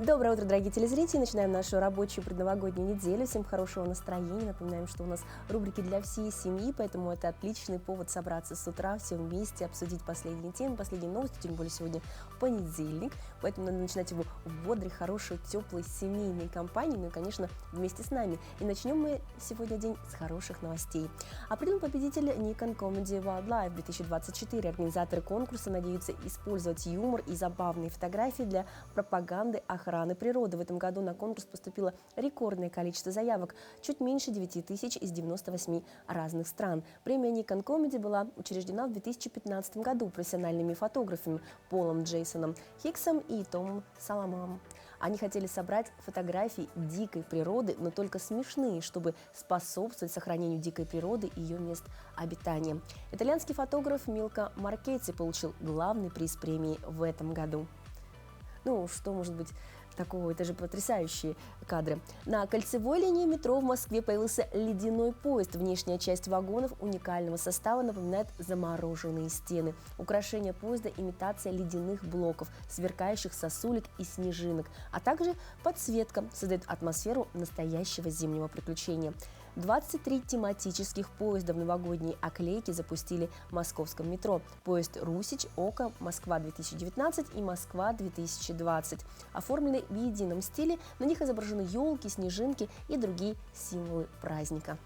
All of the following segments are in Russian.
Доброе утро, дорогие телезрители! Начинаем нашу рабочую предновогоднюю неделю. Всем хорошего настроения. Напоминаем, что у нас рубрики для всей семьи, поэтому это отличный повод собраться с утра, все вместе, обсудить последние темы, последние новости, тем более сегодня понедельник, поэтому надо начинать его в бодрой, хорошей, теплой семейной компании, ну и, конечно, вместе с нами. И начнем мы сегодня день с хороших новостей. Определен победитель Nikon Comedy Wildlife 2024. Организаторы конкурса надеются использовать юмор и забавные фотографии для пропаганды охраны природы. В этом году на конкурс поступило рекордное количество заявок, чуть меньше 9 тысяч из 98 разных стран. Премия Nikon Comedy была учреждена в 2015 году профессиональными фотографами Полом Джейсоном Хиксом и Томом Соломоном. Они хотели собрать фотографии дикой природы, но только смешные, чтобы способствовать сохранению дикой природы и ее мест обитания. Итальянский фотограф Милко Маркетти получил главный приз премии в этом году. Ну, что может быть такого? Это же потрясающие кадры. На кольцевой линии метро в Москве появился ледяной поезд. Внешняя часть вагонов уникального состава напоминает замороженные стены. Украшение поезда – имитация ледяных блоков, сверкающих сосулек и снежинок, а также подсветка создает атмосферу настоящего зимнего приключения. 23 тематических поезда в новогодней оклейке запустили в московском метро. Поезд «Русич», «Ока», «Москва-2019» и «Москва-2020». Оформлены в едином стиле, на них изображены елки, снежинки и другие символы праздника.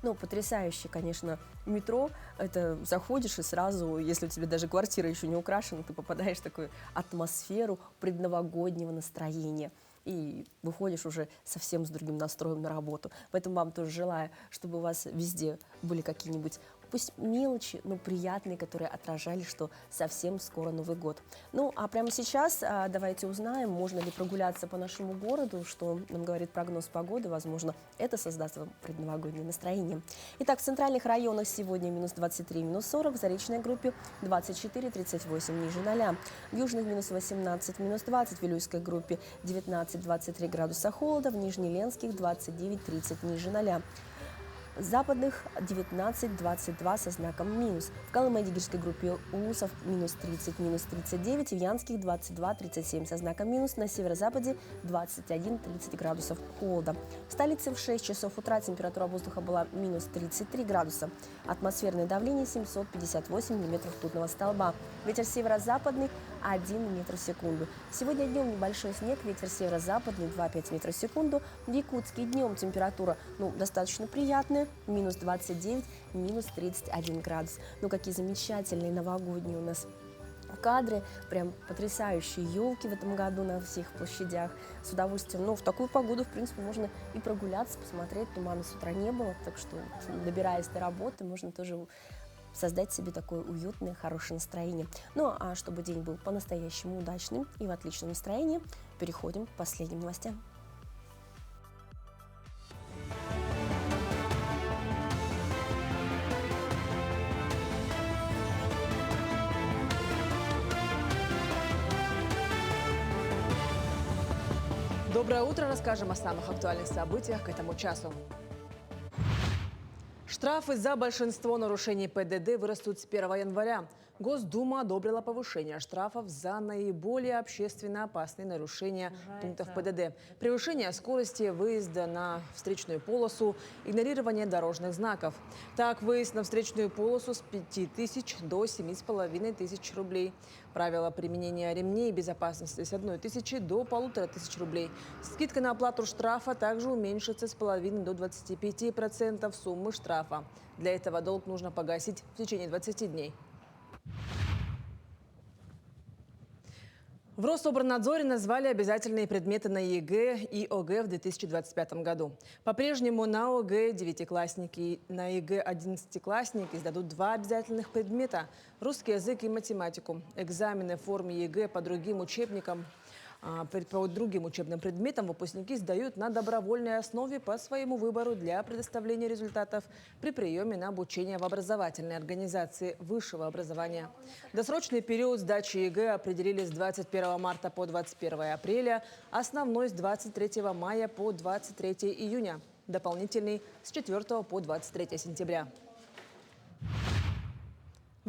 Ну, потрясающе, конечно, метро. Это заходишь и сразу, если у тебя даже квартира еще не украшена, ты попадаешь в такую атмосферу предновогоднего настроения. И выходишь уже совсем с другим настроем на работу. Поэтому вам тоже желаю, чтобы у вас везде были какие-нибудь, пусть мелочи, но приятные, которые отражали, что совсем скоро Новый год. Ну, а прямо сейчас давайте узнаем, можно ли прогуляться по нашему городу, что нам говорит прогноз погоды. Возможно, это создаст вам предновогоднее настроение. Итак, в центральных районах сегодня минус 23, минус 40, в Заречной группе 24-38 ниже 0. В южных минус 18, минус 20, в Вилюйской группе 19-23 градуса холода, в Нижнеленских 29-30 ниже 0. В западных 19-22 со знаком минус. В Колымо-Дигирской группе Улусов минус 30, минус 39. В Янских 22-37 со знаком минус. На северо-западе 21-30 градусов холода. В столице в 6 часов утра температура воздуха была минус 33 градуса. Атмосферное давление 758 миллиметров ртутного столба. Ветер северо-западный 1 метр в секунду. Сегодня днем небольшой снег, ветер северо-западный 2,5 метра в секунду. В Якутске днем температура достаточно приятная. Минус 29, минус 31 градус. Ну, какие замечательные новогодние у нас кадры. Прям потрясающие елки в этом году на всех площадях. С удовольствием. Ну, в такую погоду, в принципе, можно и прогуляться, посмотреть. Тумана с утра не было, так что, добираясь до работы, можно тоже создать себе такое уютное, хорошее настроение. Ну, а чтобы день был по-настоящему удачным и в отличном настроении, переходим к последним новостям. Доброе утро! Расскажем о самых актуальных событиях к этому часу. Штрафы за большинство нарушений ПДД вырастут с 1 января. Госдума одобрила повышение штрафов за наиболее общественно опасные нарушения пунктов ПДД. Превышение скорости, выезда на встречную полосу, игнорирование дорожных знаков. Так, выезд на встречную полосу с 5 тысяч до 7,5 тысяч рублей. Правило применения ремней безопасности с 1 тысячи до 1500 рублей. Скидка на оплату штрафа также уменьшится с половины до 25% суммы штрафа. Для этого долг нужно погасить в течение 20 дней. В Рособорнадзоре назвали обязательные предметы на ЕГЭ и ОГЭ в 2025 году. По-прежнему на ОГЭ девятиклассники и на ЕГЭ 11-классники сдадут 2 обязательных предмета – русский язык и математику. Экзамены в форме ЕГЭ по другим учебникам по другим учебным предметам выпускники сдают на добровольной основе по своему выбору для предоставления результатов при приеме на обучение в образовательной организации высшего образования. Досрочный период сдачи ЕГЭ определили с 21 марта по 21 апреля, основной с 23 мая по 23 июня, дополнительный с 4 по 23 сентября.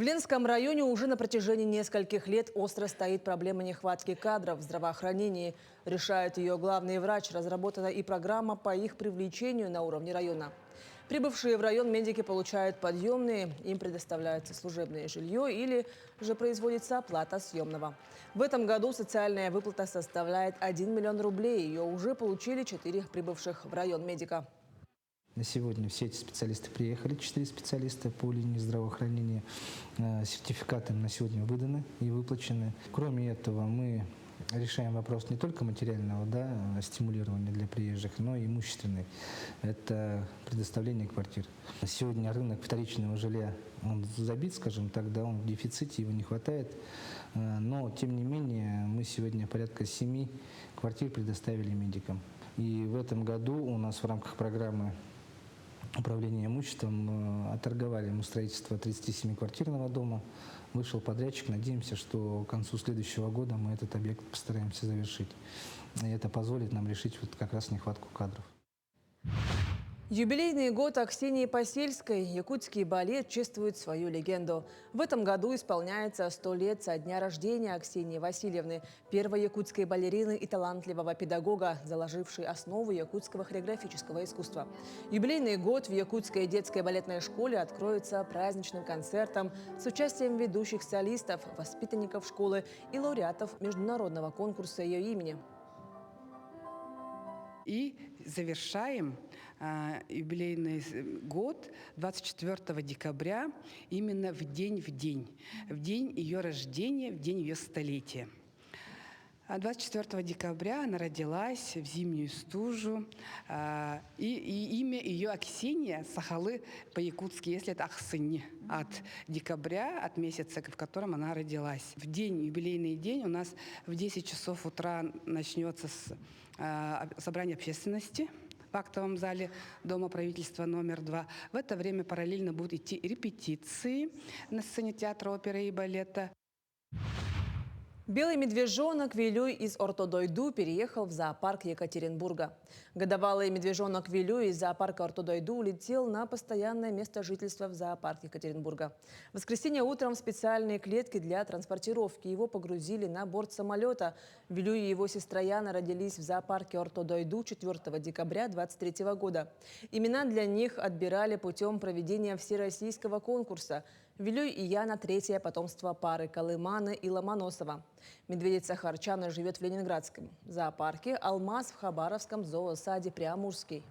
В Ленском районе уже на протяжении нескольких лет остро стоит проблема нехватки кадров в здравоохранении. Решает ее главный врач. Разработана и программа по их привлечению на уровне района. Прибывшие в район медики получают подъемные, им предоставляется служебное жилье или же производится оплата съемного. В этом году социальная выплата составляет 1 миллион рублей. Ее уже получили 4 прибывших в район медика. На сегодня все эти специалисты приехали, 4 специалиста по линии здравоохранения. Сертификаты на сегодня выданы и выплачены. Кроме этого, мы решаем вопрос не только материального стимулирования для приезжих, но и имущественный. Это предоставление квартир. Сегодня рынок вторичного жилья он забит, скажем так, он в дефиците, его не хватает. Но, тем не менее, мы сегодня порядка 7 квартир предоставили медикам. И в этом году у нас в рамках программы управления имуществом оторговали мы строительство 37-квартирного дома. Вышел подрядчик. Надеемся, что к концу следующего года мы этот объект постараемся завершить. И это позволит нам решить как раз нехватку кадров. Юбилейный год Аксении Посельской якутский балет чествует свою легенду. В этом году исполняется 100 лет со дня рождения Аксении Васильевны, первой якутской балерины и талантливого педагога, заложившей основу якутского хореографического искусства. Юбилейный год в якутской детской балетной школе откроется праздничным концертом с участием ведущих солистов, воспитанников школы и лауреатов международного конкурса ее имени. И завершаем юбилейный год 24 декабря именно в день ее рождения, в день ее столетия. 24 декабря она родилась в зимнюю стужу, и имя ее Аксения Сахалы по-якутски, если это Ахсынь, от декабря, от месяца, в котором она родилась. В юбилейный день у нас в 10 часов утра начнется собрание общественности в актовом зале Дома правительства номер 2. В это время параллельно будут идти репетиции на сцене театра оперы и балета. Белый медвежонок Вилюй из Ортодойду переехал в зоопарк Екатеринбурга. Годовалый медвежонок Вилюй из зоопарка Ортодойду улетел на постоянное место жительства в зоопарк Екатеринбурга. В воскресенье утром в специальные клетки для транспортировки его погрузили на борт самолета. Вилюй и его сестра Яна родились в зоопарке Ортодойду 4 декабря 2023 года. Имена для них отбирали путем проведения всероссийского конкурса. Вилюй и Яна – третье потомство пары Колыманы и Ломоносова. Медведица Харчана живет в Ленинградском зоопарке, Алмаз в Хабаровском зоосаде Приамурский.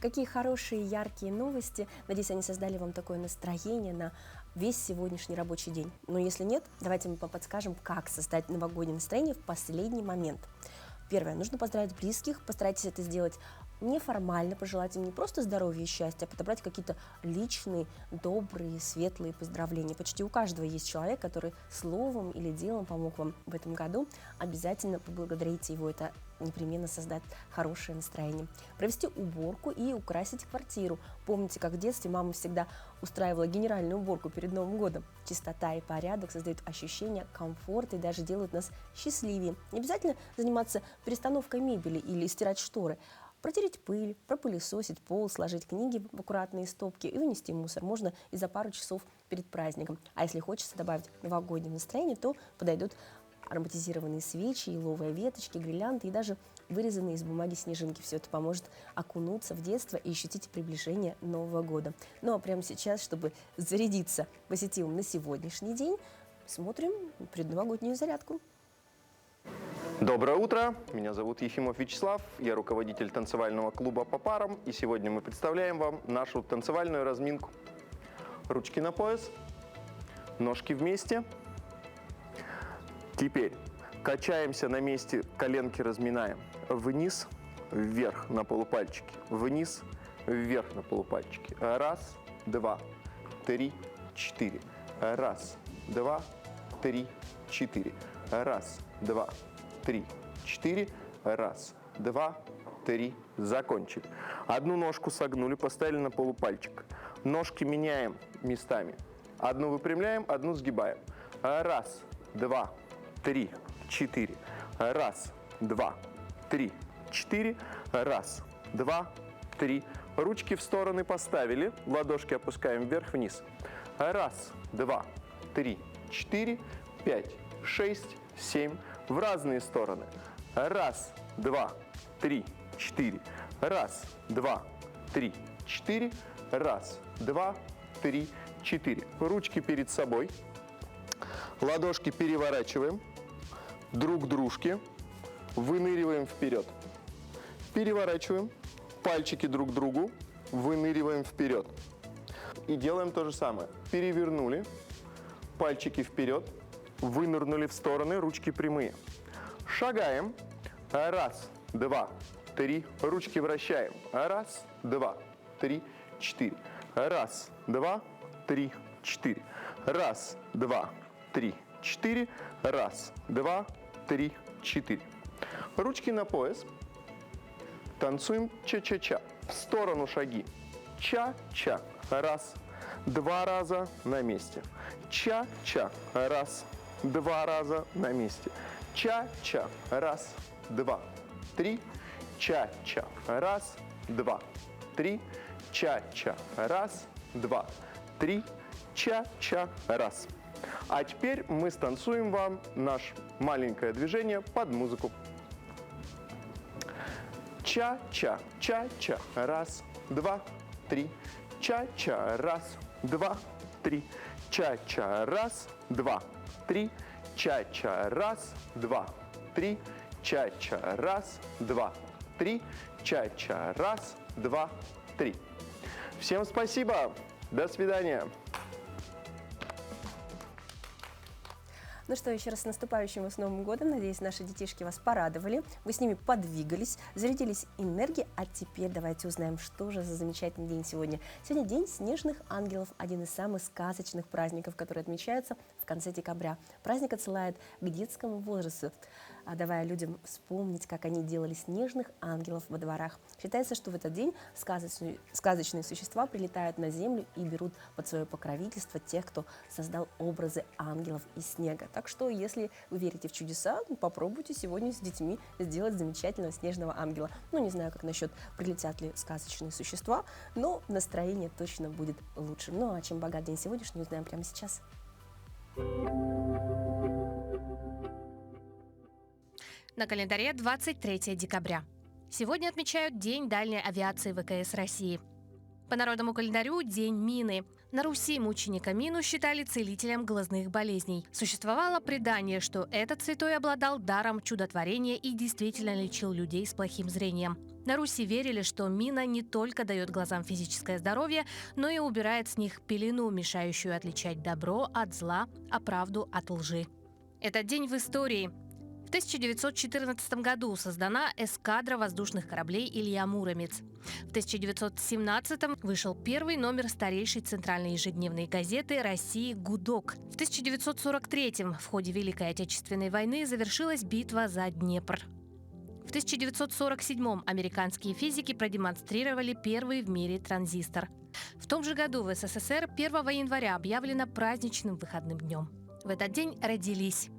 Какие хорошие, яркие новости. Надеюсь, они создали вам такое настроение на весь сегодняшний рабочий день. Но если нет, давайте мы подскажем, как создать новогоднее настроение в последний момент. Первое. Нужно поздравить близких. Постарайтесь это сделать неформально, пожелать им не просто здоровья и счастья, а подобрать какие-то личные, добрые, светлые поздравления. Почти у каждого есть человек, который словом или делом помог вам в этом году. Обязательно поблагодарите его. Это непременно создать хорошее настроение. Провести уборку и украсить квартиру. Помните, как в детстве мама всегда устраивала генеральную уборку перед Новым годом. Чистота и порядок создают ощущение комфорта и даже делают нас счастливее. Не обязательно заниматься перестановкой мебели или стирать шторы. Протереть пыль, пропылесосить пол, сложить книги в аккуратные стопки и вынести мусор можно и за пару часов перед праздником. А если хочется добавить новогоднее настроение, то подойдут ароматизированные свечи, еловые веточки, гирлянды и даже вырезанные из бумаги снежинки. Все это поможет окунуться в детство и ощутить приближение Нового года. Ну а прямо сейчас, чтобы зарядиться позитивом на сегодняшний день, смотрим предновогоднюю зарядку. Доброе утро, меня зовут Ефимов Вячеслав, я руководитель танцевального клуба по парам, и сегодня мы представляем вам нашу танцевальную разминку. Ручки на пояс, ножки вместе. Теперь качаемся на месте, коленки разминаем. Вниз, вверх на полупальчики, вниз, вверх на полупальчики. Раз, два, три, четыре. Раз, два, три, четыре. Раз, два, 3, 4, раз, два, три, закончили. Одну ножку согнули, поставили на полупальчик. Ножки меняем местами. Одну выпрямляем, одну сгибаем. Раз, два, три, четыре. Раз, два, три, четыре. Раз, два, 3. Ручки в стороны поставили, ладошки опускаем вверх-вниз. Раз, два, три, 4, 5, 6, 7. В разные стороны. Раз, два, три, 4. Раз, два, три, 4. Раз, два, три, 4. Ручки перед собой. Ладошки переворачиваем друг к дружке. Выныриваем вперед. Переворачиваем. Пальчики друг к другу. Выныриваем вперед. И делаем то же самое. Перевернули. Пальчики вперед. Вынырнули в стороны. Ручки прямые. Шагаем. Раз, два, три. Ручки вращаем. Раз, два, три, 4. Раз, два, три, 4. Раз, два, три, 4. Раз, два, три, 4. Ручки на пояс. Танцуем ча-ча-ча. В сторону шаги. Ча-ча. Раз. Два раза на месте. Ча-ча. Раз. Два раза на месте. Ча-ча. Раз. Два. Три. Ча-ча. Раз. Два. Три. Ча-ча. Раз. Два. Три. Ча-ча. Раз. А теперь мы станцуем вам наше маленькое движение под музыку. Ча-ча, ча-ча, раз, два, три. Ча-ча, раз, два, три. Ча-ча, раз, два, три. Ча-ча, раз, два, три. Ча-ча, раз, два, три. Ча-ча, раз, два, три. Всем спасибо. До свидания. Ну что, еще раз с наступающим вас Новым годом. Надеюсь, наши детишки вас порадовали. Вы с ними подвигались, зарядились энергией. А теперь давайте узнаем, что же за замечательный день сегодня. Сегодня День снежных ангелов, один из самых сказочных праздников, который отмечается в конце декабря. Праздник отсылает к детскому возрасту, давая людям вспомнить, как они делали снежных ангелов во дворах. Считается, что в этот день сказочные существа прилетают на землю и берут под свое покровительство тех, кто создал образы ангелов из снега. Так что, если вы верите в чудеса, попробуйте сегодня с детьми сделать замечательного снежного ангела. Ну, не знаю, как насчет прилетят ли сказочные существа, но настроение точно будет лучше. Ну, а чем богат день сегодняшний, узнаем прямо сейчас. На календаре 23 декабря. Сегодня отмечают День дальней авиации ВКС России. По народному календарю – День мины. На Руси мученика Мину считали целителем глазных болезней. Существовало предание, что этот святой обладал даром чудотворения и действительно лечил людей с плохим зрением. На Руси верили, что Мина не только дает глазам физическое здоровье, но и убирает с них пелену, мешающую отличать добро от зла, а правду от лжи. Этот день в истории. В 1914 году создана эскадра воздушных кораблей «Илья Муромец». В 1917 вышел первый номер старейшей центральной ежедневной газеты России «Гудок». В 1943 в ходе Великой Отечественной войны завершилась битва за Днепр. В 1947 американские физики продемонстрировали первый в мире транзистор. В том же году в СССР 1 января объявлено праздничным выходным днем. В этот день родились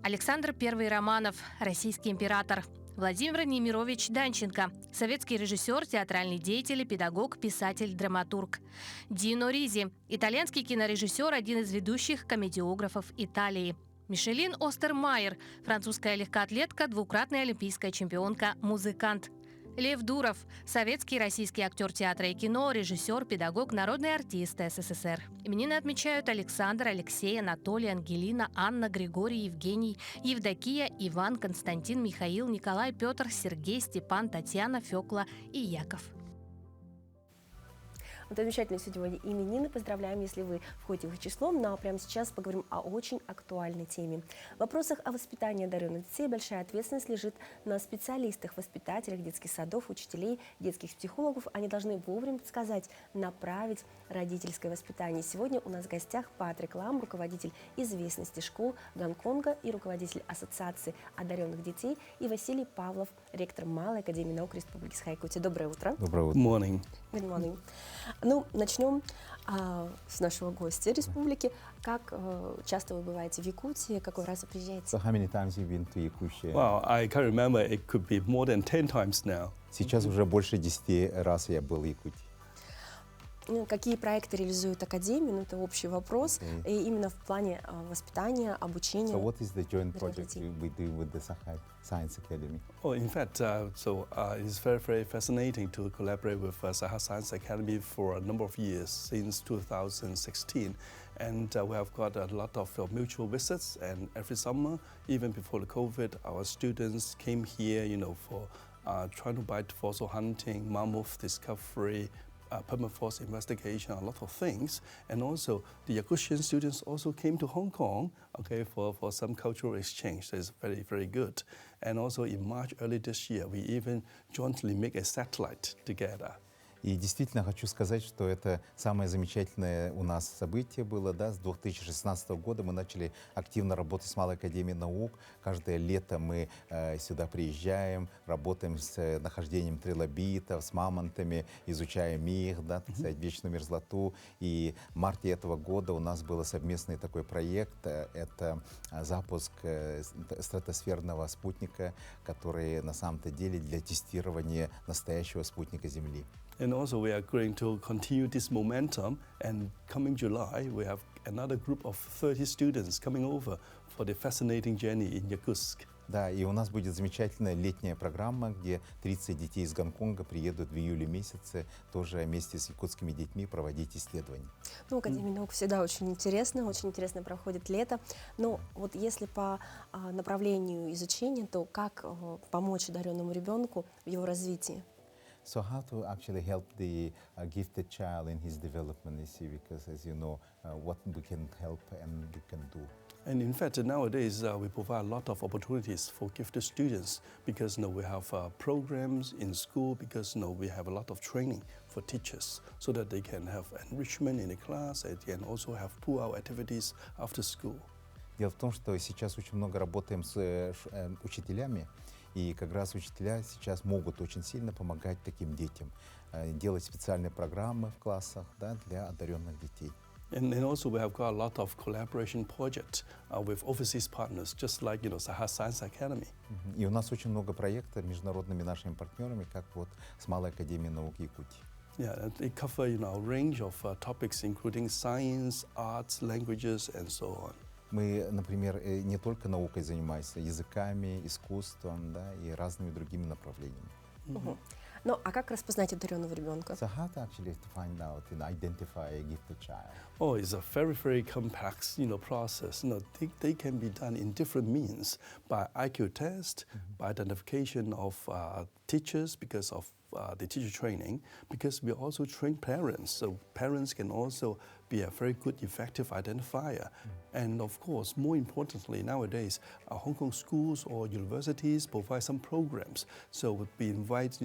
Александр I Романов, российский император; Владимир Немирович Данченко, советский режиссер, театральный деятель, педагог, писатель, драматург; Дино Ризи, итальянский кинорежиссер, один из ведущих комедиографов Италии; Мишелин Остермайер, французская легкоатлетка, двукратная олимпийская чемпионка, музыкант; Лев Дуров, советский и российский актер театра и кино, режиссер, педагог, народный артист СССР. Именины отмечают Александр, Алексей, Анатолий, Ангелина, Анна, Григорий, Евгений, Евдокия, Иван, Константин, Михаил, Николай, Петр, Сергей, Степан, Татьяна, Фёкла и Яков. Вот замечательные сегодня именины. Поздравляем, если вы входите в их число. Ну а прямо сейчас поговорим о очень актуальной теме. В вопросах о воспитании одаренных детей большая ответственность лежит на специалистах, воспитателях детских садов, учителей, детских психологов. Они должны вовремя подсказать, направить родительское воспитание. Сегодня у нас в гостях Патрик Лам, руководитель известности школ Гонконга и руководитель Ассоциации одаренных детей, и Василий Павлов, ректор Малой академии наук Республики Саха-Якутия. Доброе утро. Доброе утро. Morning. Good morning. Ну, начнем с нашего гостя республики. Как часто вы бываете в Якутии? Какой раз вы приезжаете? So how many times you've been to Yakutia? Well, I can't remember. It could be more than 10 times now. Сейчас уже больше 10 раз я был в Якутии. Какие проекты реализует Академия? Ну, это общий вопрос. Okay. И именно в плане воспитания, обучения. So what is the joint project Мероприятий. we do with the Sakai Science Academy? Oh, in fact, it's very, very fascinating to collaborate with Saha Science Academy for a number of years, since 2016. And we have got a lot of mutual visits, and every summer, even before the COVID, our students came here, for trying to bite fossil hunting, mammoth discovery, permafrost investigation, a lot of things. And also, the Yakutian students also came to Hong Kong, for some cultural exchange. That is very, very good. And also in March early this year, we even jointly make a satellite together. И действительно хочу сказать, что это самое замечательное у нас событие было. Да? С 2016 года мы начали активно работать с Малой академией наук. Каждое лето мы сюда приезжаем, работаем с нахождением трилобитов, с мамонтами, изучаем их, да, так сказать, вечную мерзлоту. И в марте этого года у нас был совместный такой проект. Это запуск стратосферного спутника, который на самом-то деле для тестирования настоящего спутника Земли. And also we are going to continue this momentum, and coming July we have another group of 30 students coming over for the fascinating journey in Yakutsk. Да, и у нас будет замечательная летняя программа, где 30 детей из Гонконга приедут в июле месяце тоже вместе с якутскими детьми проводить исследования. Ну, Академия наук всегда очень интересно проходит лето. Но вот если по направлению изучения, то как помочь одаренному ребенку в его развитии? So how to actually help the gifted child in his development, you see, because as you know, what we can help and we can do. And in fact, nowadays we provide a lot of opportunities for gifted students because we have programs in school because we have a lot of training for teachers so that they can have enrichment in the class and can also have pull-out activities after school. Дело в том, что сейчас очень много работаем с учителями, и как раз учителя сейчас могут очень сильно помогать таким детям, делать специальные программы в классах, да, для одаренных детей. And also we have got a lot of collaboration projects with overseas partners, just like Saha Science Academy. И у нас очень много проектов международными нашими партнерами, как вот с Малой академией наук Якутии. Yeah, they cover a range of topics, including science, arts, languages, and so on. Мы, например, не только наукой занимаемся, языками, искусством, да, и разными другими направлениями. Ну, а как распознать одаренного ребенка? So how to actually find out and identify a gifted child? Oh, it's a very, very complex, process. They can be done in different means by IQ test, by identification of teachers because of the teacher training, because we also train parents. So parents can also be a very good, effective identifier. And of course, more importantly, nowadays, Hong Kong schools or universities provide some programs. So we invite,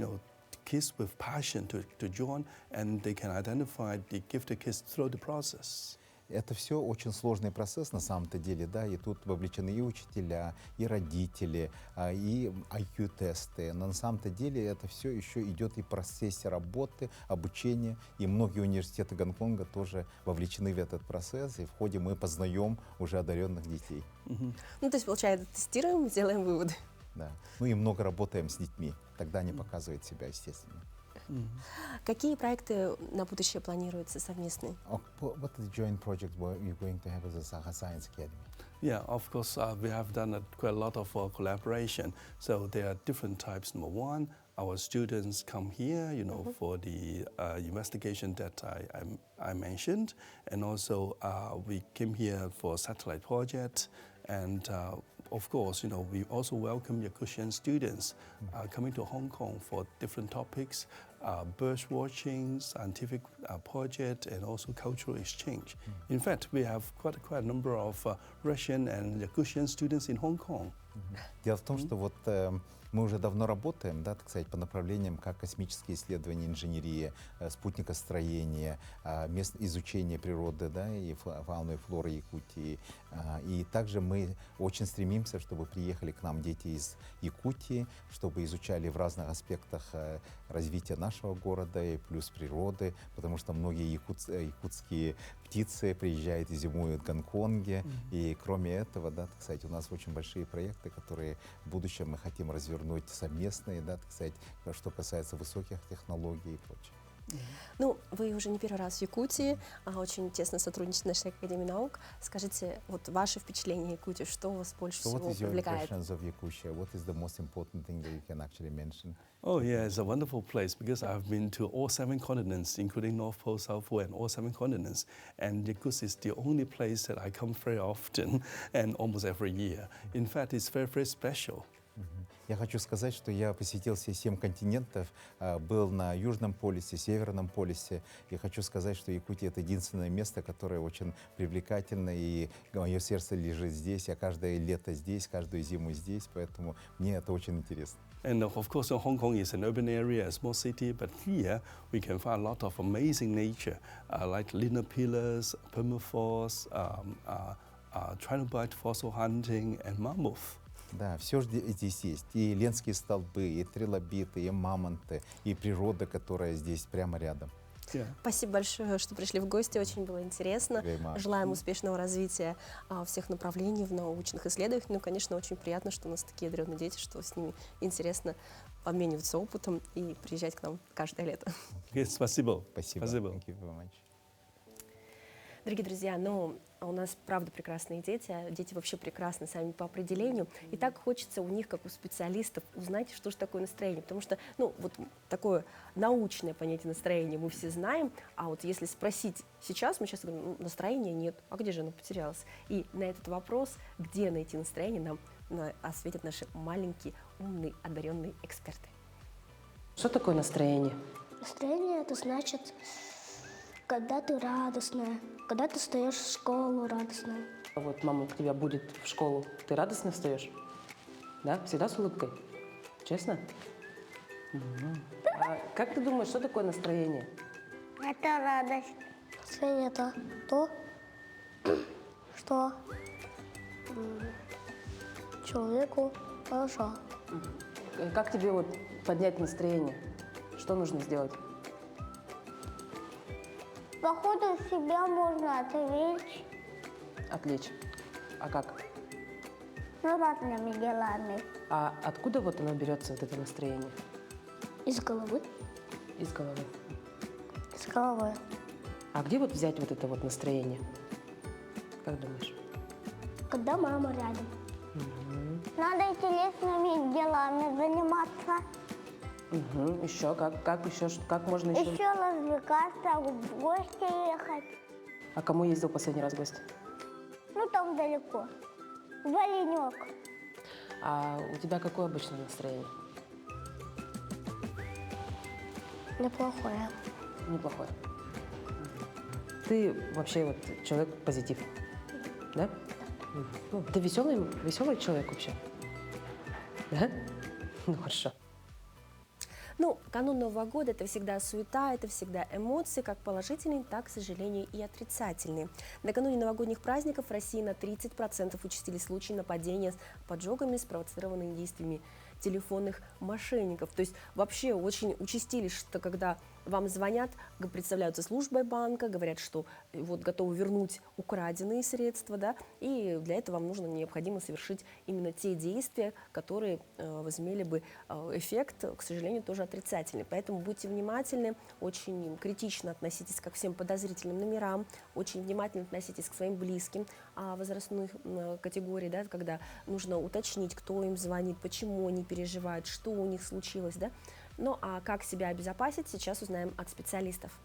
kids with passion to join, and they can identify the gifted kids through the process. Это все очень сложный процесс на самом-то деле, да, и тут вовлечены и учителя, и родители, и IQ-тесты. Но на самом-то деле это все еще идет и в процессе работы, обучения, и многие университеты Гонконга тоже вовлечены в этот процесс, и в ходе мы познаем уже одаренных детей. Ну, то есть, получается, тестируем, делаем выводы. Да. Ну и много работаем с детьми, тогда они показывают себя, естественно. Какие проекты на будущее планируются совместные? What is the joint project you're going to have with the Saha Science Academy? Yeah, of course, we have done quite a lot of collaboration. So there are different types. Number one, our students come here, for the investigation that I mentioned. And also, we came here for a satellite project. And of course, we also welcome Yakutian students coming to Hong Kong for different topics, bird watching, scientific project, and also cultural exchange. In fact, we have quite a number of Russian and Yakutian students in Hong Kong. Дело в том, что вот Мы уже давно работаем, да, так сказать, по направлениям, как космические исследования, инженерия, спутникостроение, изучение природы, да, и фауны и флоры Якутии. И также мы очень стремимся, чтобы приехали к нам дети из Якутии, чтобы изучали в разных аспектах развития нашего города и плюс природы, потому что многие якутские птицы приезжают и зимуют в Гонконге. И кроме этого, да, так сказать, у нас очень большие проекты, которые в будущем мы хотим развернуть совместные, да, так сказать, что касается высоких технологий и прочее. Ну, вы уже не первый раз в Якутии, очень тесно сотрудничаете с нашей Академией наук. Скажите, вот ваши впечатления о Якутии, что вас больше So всего what is your привлекает? impressions of Yakutia? What is the most important thing that you can actually mention? Oh yeah, it's a wonderful place because I've been to all 7 continents, including North Pole, South Pole, and all 7 continents. And Yakutsk is the only place that I come very often and almost every year. In fact, it's very, very special. Я хочу сказать, что я посетил все 7 континентов, был на Южном полюсе, Северном полюсе. И хочу сказать, что Якутия — это единственное место, которое очень привлекательно, и мое сердце лежит здесь. Я каждое лето здесь, каждую зиму здесь, поэтому мне это очень интересно. And of course, Hong Kong is an urban area, a small city, but here we can find a lot of amazing nature, like linear pillars, permafrost, trilobite fossil hunting, and mammoth. Да, все здесь есть. И ленские столбы, и трилобиты, и мамонты, и природа, которая здесь прямо рядом. Yeah. Спасибо большое, что пришли в гости, очень было интересно. Very much. Желаем успешного развития всех направлений в научных исследованиях. Ну, конечно, очень приятно, что у нас такие одаренные дети, что с ними интересно обмениваться опытом и приезжать к нам каждое лето. Okay, спасибо. Спасибо. Спасибо. Thank you very much. Дорогие друзья, ну, у нас, правда, прекрасные дети. Дети вообще прекрасны сами по определению. И так хочется у них, как у специалистов, узнать, что же такое настроение. Потому что, ну, вот такое научное понятие настроения мы все знаем. А вот если спросить сейчас, мы сейчас говорим, ну, настроения нет. А где же оно потерялось? И на этот вопрос, где найти настроение, нам осветят наши маленькие, умные, одаренные эксперты. Что такое настроение? Настроение — это значит, когда ты радостная, когда ты встаешь в школу радостная. Вот мама к тебя будет в школу. Ты радостно встаешь? Да? Всегда с улыбкой? Честно? А как ты думаешь, что такое настроение? Это радость. Настроение — это то, что человеку хорошо. Как тебе вот поднять настроение? Что нужно сделать? Походу себя можно отвлечь, Отвлечь. А как? разными делами. А откуда вот оно берется, вот это настроение? Из головы. Из головы. Из головы. А где вот взять вот это вот настроение? Как думаешь? Когда мама рядом. Надо интересными делами заниматься. Еще как еще? Как можно еще? Еще развлекаться, в гости ехать. А кому ездил последний раз в гости? Ну, там далеко. В Оленек. А у тебя какое обычное настроение? Неплохое. Неплохое. Ты вообще вот человек позитив, да? Ну, ты веселый человек вообще, да? Ну хорошо. Ну, канун Нового года — это всегда суета, это всегда эмоции, как положительные, так, к сожалению, и отрицательные. Накануне новогодних праздников в России на 30% участились случаи нападения с поджогами, спровоцированными действиями телефонных мошенников. То есть вообще очень участились, что когда вам звонят, представляются службой банка, говорят, что вот готовы вернуть украденные средства, да, и для этого вам необходимо совершить именно те действия, которые возымели бы эффект, к сожалению, тоже отрицательный. Поэтому будьте внимательны, очень критично относитесь ко всем подозрительным номерам, очень внимательно относитесь к своим близким возрастных категорий, да, когда нужно уточнить, кто им звонит, почему они переживают, что у них случилось, да. Ну а как себя обезопасить, сейчас узнаем от специалистов.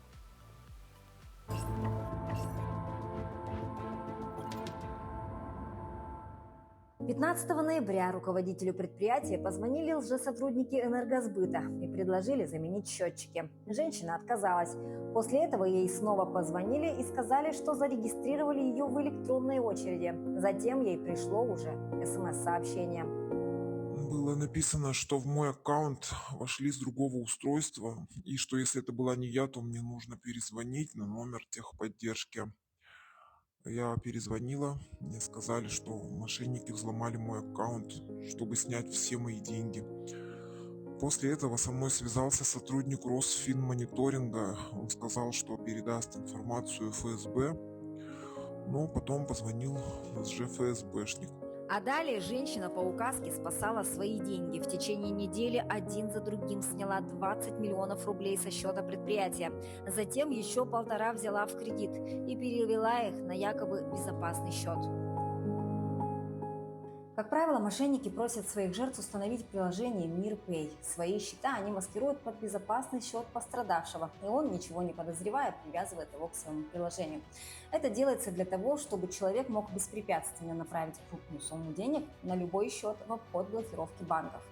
15 ноября руководителю предприятия позвонили лжесотрудники энергосбыта и предложили заменить счетчики. Женщина отказалась. После этого ей снова позвонили и сказали, что зарегистрировали ее в электронной очереди. Затем ей пришло уже СМС-сообщение. было написано, что в мой аккаунт вошли с другого устройства, и что если это была не я, то мне нужно перезвонить на номер техподдержки. Я перезвонила, мне сказали, что мошенники взломали мой аккаунт, чтобы снять все мои деньги. После этого со мной связался сотрудник Росфинмониторинга. Он сказал, что передаст информацию ФСБ, но потом позвонил ФСБшник. А далее женщина по указке спасала свои деньги. В течение недели один за другим сняла 20 миллионов рублей со счета предприятия. Затем еще 1,5 взяла в кредит и перевела их на якобы безопасный счет. Как правило, мошенники просят своих жертв установить в приложении МирПэй. Свои счета они маскируют под безопасный счет пострадавшего, и он, ничего не подозревая, привязывает его к своему приложению. Это делается для того, чтобы человек мог беспрепятственно направить крупную сумму денег на любой счет в обход блокировки банков.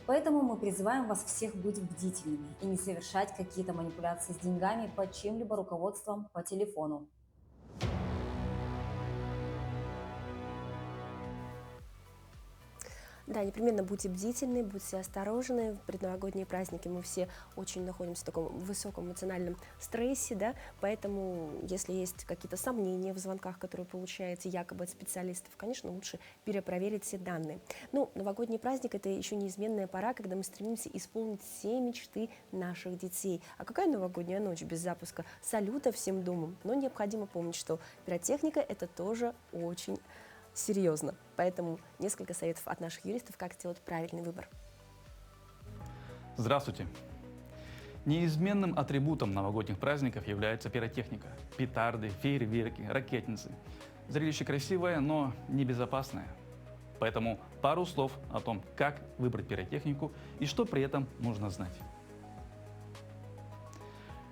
Поэтому мы призываем вас всех быть бдительными и не совершать какие-то манипуляции с деньгами под чьим-либо руководством по телефону. Да, непременно будьте бдительны, будьте осторожны. В предновогодние праздники мы все очень находимся в таком высоком эмоциональном стрессе, да, поэтому если есть какие-то сомнения в звонках, которые получаете якобы от специалистов, конечно, лучше перепроверить все данные. Ну, новогодний праздник – это еще неизменная пора, когда мы стремимся исполнить все мечты наших детей. А какая новогодняя ночь без запуска салюта всем домом? Но необходимо помнить, что пиротехника – это тоже очень серьезно. Поэтому несколько советов от наших юристов, как сделать правильный выбор. Здравствуйте. Неизменным атрибутом новогодних праздников является пиротехника. Петарды, фейерверки, ракетницы. Зрелище красивое, но небезопасное. Поэтому пару слов о том, как выбрать пиротехнику и что при этом нужно знать.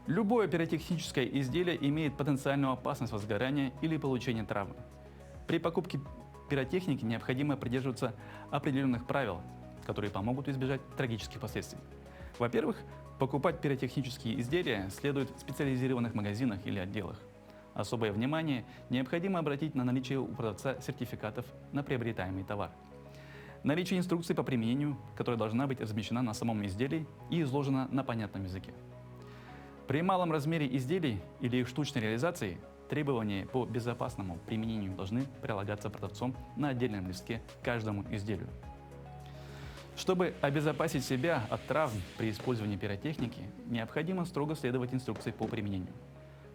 Любое пиротехническое изделие имеет потенциальную опасность возгорания или получения травмы. При покупке пиротехники необходимо придерживаться определенных правил, которые помогут избежать трагических последствий. Во-первых, покупать пиротехнические изделия следует в специализированных магазинах или отделах. Особое внимание необходимо обратить на наличие у продавца сертификатов на приобретаемый товар. Наличие инструкции по применению, которая должна быть размещена на самом изделии и изложена на понятном языке. При малом размере изделий или их штучной реализации требования по безопасному применению должны прилагаться продавцом на отдельном листке к каждому изделию. Чтобы обезопасить себя от травм при использовании пиротехники, необходимо строго следовать инструкции по применению,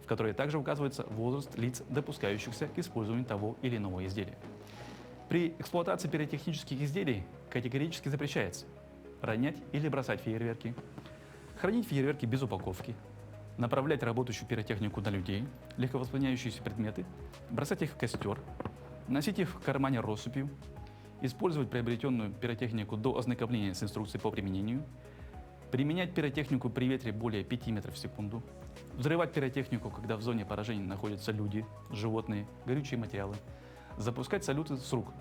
в которой также указывается возраст лиц, допускающихся к использованию того или иного изделия. При эксплуатации пиротехнических изделий категорически запрещается ронять или бросать фейерверки, хранить фейерверки без упаковки, направлять работающую пиротехнику на людей, легковоспламеняющиеся предметы, бросать их в костер, носить их в кармане россыпью, использовать приобретенную пиротехнику до ознакомления с инструкцией по применению, применять пиротехнику при ветре более 5 метров в секунду, взрывать пиротехнику, когда в зоне поражения находятся люди, животные, горючие материалы, запускать салюты с рук,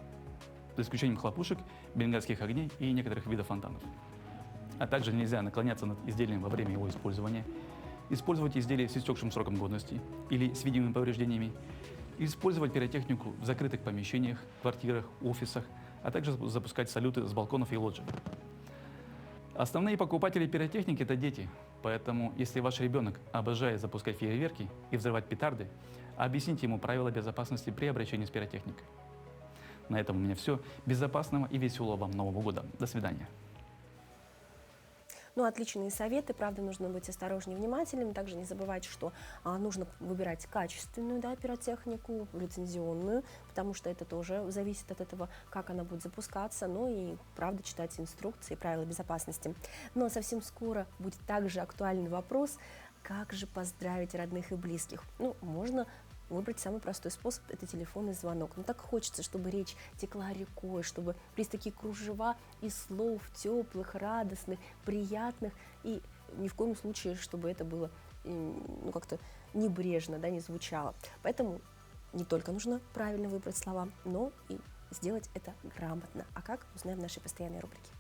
за исключением хлопушек, бенгальских огней и некоторых видов фонтанов. А также нельзя наклоняться над изделием во время его использования, использовать изделия с истекшим сроком годности или с видимыми повреждениями, использовать пиротехнику в закрытых помещениях, квартирах, офисах, а также запускать салюты с балконов и лоджий. Основные покупатели пиротехники – это дети, поэтому если ваш ребенок обожает запускать фейерверки и взрывать петарды, объясните ему правила безопасности при обращении с пиротехникой. На этом у меня все. Безопасного и веселого вам Нового года. До свидания. Ну, отличные советы, правда, нужно быть осторожнее, внимательным, также не забывать, что нужно выбирать качественную, да, пиротехнику, лицензионную, потому что это тоже зависит от этого, как она будет запускаться, ну и, правда, читать инструкции, правила безопасности. Но совсем скоро будет также актуальный вопрос, как же поздравить родных и близких. Ну, можно выбрать самый простой способ – это телефонный звонок. Но так хочется, чтобы речь текла рекой, чтобы близ такие кружева из слов теплых, радостных, приятных, и ни в коем случае, чтобы это было ну, как-то небрежно, да, не звучало. Поэтому не только нужно правильно выбрать слова, но и сделать это грамотно. А как, узнаем в нашей постоянной рубрике.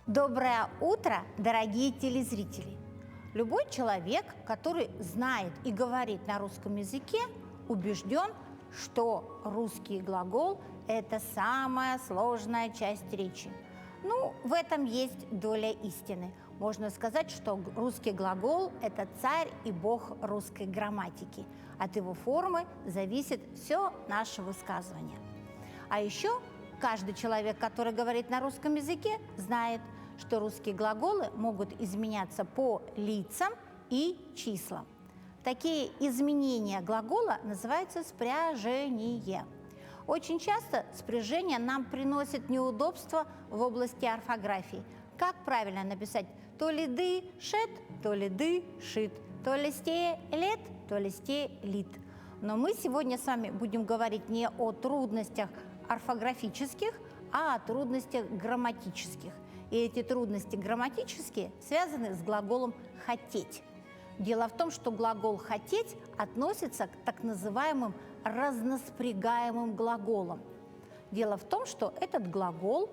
Доброе утро, дорогие телезрители! Любой человек, который знает и говорит на русском языке, убежден, что русский глагол – это самая сложная часть речи. Ну, в этом есть доля истины. Можно сказать, что русский глагол – это царь и бог русской грамматики. От его формы зависит все наше высказывание. А еще каждый человек, который говорит на русском языке, знает, что русские глаголы могут изменяться по лицам и числам. Такие изменения глагола называются спряжение. Очень часто спряжение нам приносит неудобства в области орфографии. Как правильно написать то ли ды шет, то ли ды шит, то ли сте лет, то ли сте лит. Но мы сегодня с вами будем говорить не о трудностях орфографических, а о трудностях грамматических. И эти трудности грамматические связаны с глаголом «хотеть». Дело в том, что глагол «хотеть» относится к так называемым разноспрягаемым глаголам. Дело в том, что этот глагол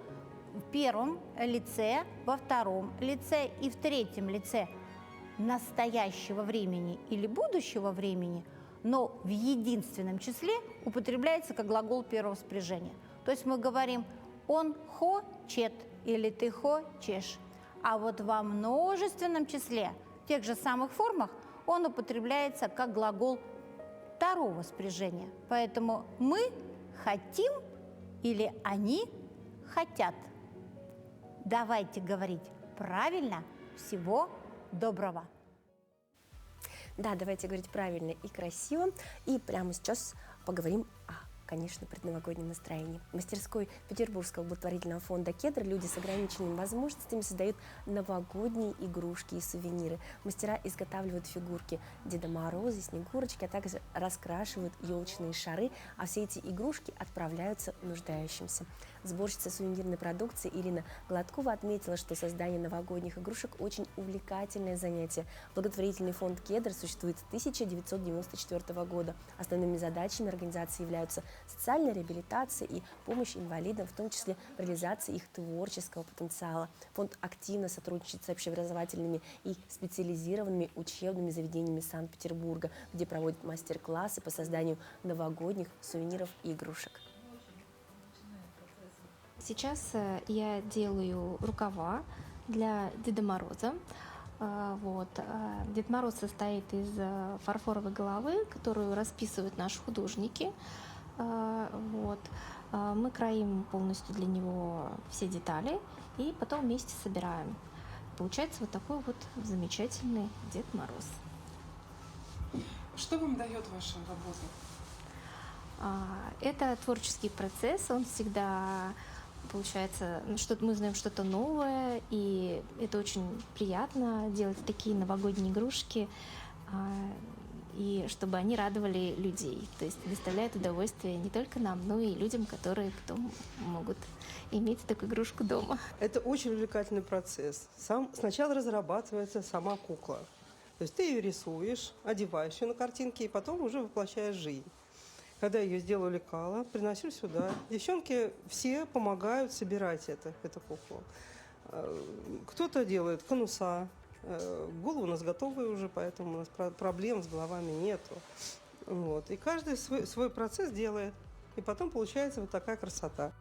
в первом лице, во втором лице и в третьем лице настоящего времени или будущего времени, но в единственном числе употребляется как глагол первого спряжения. То есть мы говорим «он хочет» или «ты хочешь». А вот во множественном числе, в тех же самых формах, он употребляется как глагол второго спряжения. Поэтому мы хотим или они хотят. Давайте говорить правильно. Всего доброго. Да, давайте говорить правильно и красиво. И прямо сейчас поговорим о, конечно, предновогоднем настроении. В мастерской Петербургского благотворительного фонда «Кедр» люди с ограниченными возможностями создают новогодние игрушки и сувениры. Мастера изготавливают фигурки Деда Мороза, Снегурочки, а также раскрашивают елочные шары, а все эти игрушки отправляются нуждающимся. Сборщица сувенирной продукции Ирина Гладкова отметила, что создание новогодних игрушек очень увлекательное занятие. Благотворительный фонд «Кедр» существует с 1994 года. Основными задачами организации являются социальная реабилитация и помощь инвалидам, в том числе в реализации их творческого потенциала. Фонд активно сотрудничает с общеобразовательными и специализированными учебными заведениями Санкт-Петербурга, где проводят мастер-классы по созданию новогодних сувениров и игрушек. Сейчас я делаю рукава для Деда Мороза. Дед Мороз состоит из фарфоровой головы, которую расписывают наши художники. Мы краим полностью для него все детали и потом вместе собираем. Получается вот такой вот замечательный Дед Мороз. Что вам дает ваша работа? Это творческий процесс, он всегда получается, что мы знаем что-то новое, и это очень приятно делать такие новогодние игрушки, и чтобы они радовали людей, то есть доставляют удовольствие не только нам, но и людям, которые потом могут иметь такую игрушку дома. Это очень увлекательный процесс. Сначала разрабатывается сама кукла, то есть ты ее рисуешь, одеваешь ее на картинки и потом уже воплощаешь в жизнь. Когда ее сделаю лекало, приношу сюда. Девчонки все помогают собирать эту куклу. Кто-то делает конуса. Головы у нас готовые уже, поэтому у нас проблем с головами нету. И каждый свой процесс делает. И потом получается вот такая красота.